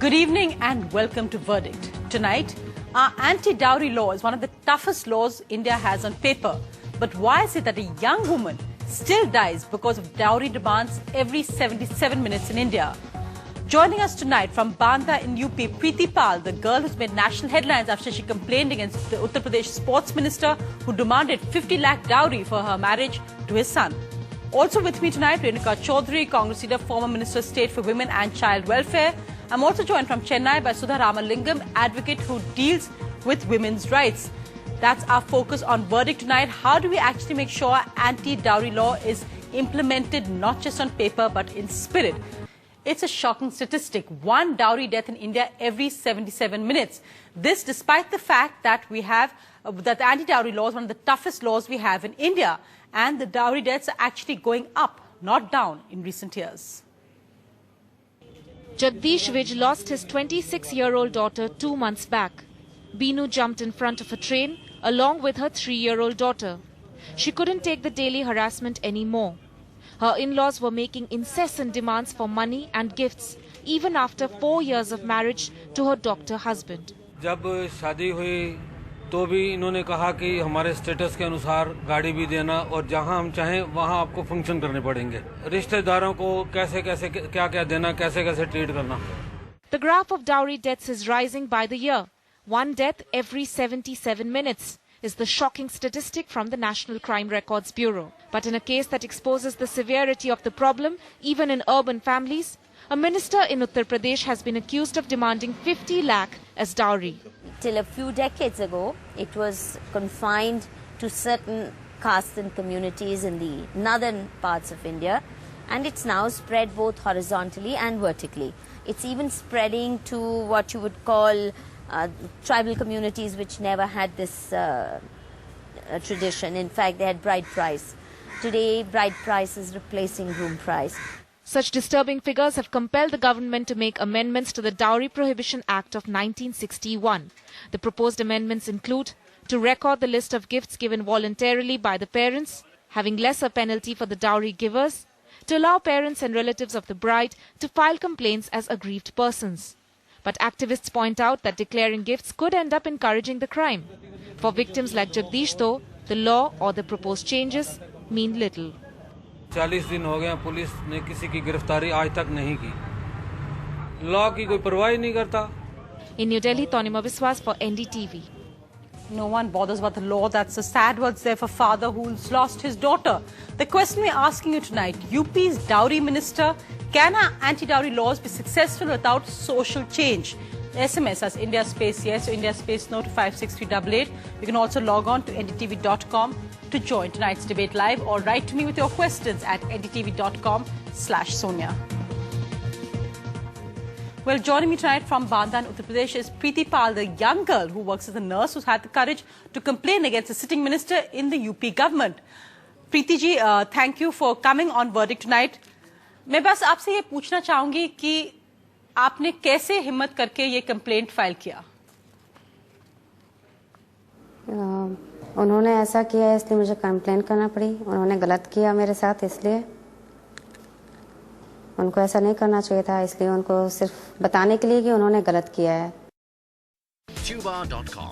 Good evening and welcome to Verdict. Tonight, our anti-dowry law is one of the toughest laws India has on paper. But why is it that a young woman still dies because of dowry demands every 77 minutes in India? Joining us tonight from Banda in UP, Preeti Pal, the girl who's made national headlines after she complained against the Uttar Pradesh sports minister who demanded 50 lakh dowry for her marriage to his son. Also with me tonight, Renuka Chaudhary, Congress leader, former Minister of State for Women and Child Welfare. I'm also joined from Chennai by Sudha Ramalingam, advocate who deals with women's rights. That's our focus on Verdict tonight. How do we actually make sure anti-dowry law is implemented not just on paper but in spirit? It's a shocking statistic. One dowry death in India every 77 minutes. This despite the fact that we have that the anti-dowry law is one of the toughest laws we have in India. And the dowry deaths are actually going up, not down, in recent years. Jagdish Vij lost his 26-year-old daughter 2 months back. Binu jumped in front of a train along with her 3-year-old daughter. She couldn't take the daily harassment anymore. Her in-laws were making incessant demands for money and gifts, even after 4 years of marriage to her doctor husband. जब शादी हुई तो भी इन्होंने कहा कि हमारे status के अनुसार गाड़ी भी देना और जहां हम चाहें वहां आपको फंक्शन करने पड़ेंगे रिश्तेदारों को कैसे कैसे क्या देना कैसे कैसे ट्रीट करना. The graph of dowry deaths is rising by the year. One death every 77 minutes is the shocking statistic from the National Crime Records Bureau. But in a case that exposes the severity of the problem, even in urban families, a minister in Uttar Pradesh has been accused of demanding 50 lakh as dowry. Till a few decades ago, it was confined to certain castes and communities in the northern parts of India, and it's now spread both horizontally and vertically. It's even spreading to what you would call tribal communities which never had this tradition. In fact, they had bride price. Today, bride price is replacing groom price. Such disturbing figures have compelled the government to make amendments to the Dowry Prohibition Act of 1961. The proposed amendments include to record the list of gifts given voluntarily by the parents, having lesser penalty for the dowry givers, to allow parents and relatives of the bride to file complaints as aggrieved persons. But activists point out that declaring gifts could end up encouraging the crime. For victims like Jagdish, though, the law or the proposed changes mean little. 40 दिन हो गए police ने किसी की गिरफ्तारी आज तक नहीं की. लॉ की कोई परवाह नहीं करता. In New Delhi, Tonima Biswas for NDTV. No one bothers about the law. That's the sad words there for father who's lost his daughter. The question we're asking you tonight, UP's dowry minister, can our anti-dowry laws be successful without social change? SMS as India Space Yes or India Space No to 56388. You can also log on to ndtv.com to join tonight's debate live or write to me with your questions at ndtv.com/Sonia. Well, joining me tonight from Banda in Uttar Pradesh is Preeti Pal, the young girl who works as a nurse who's had the courage to complain against the sitting minister in the UP government. Preeti ji, thank you for coming on Verdict tonight. मैं बस आपसे ये पूछना चाहूंगी कि आपने कैसे हिम्मत करके ये कंप्लेंट फाइल किया? उन्होंने ऐसा किया इसलिए मुझे कंप्लेंट करना पड़ी. उन्होंने गलत किया मेरे साथ, इसलिए उनको ऐसा नहीं करना चाहिए था, इसलिए उनको सिर्फ बताने के लिए कि उन्होंने गलत किया है. Tuba.com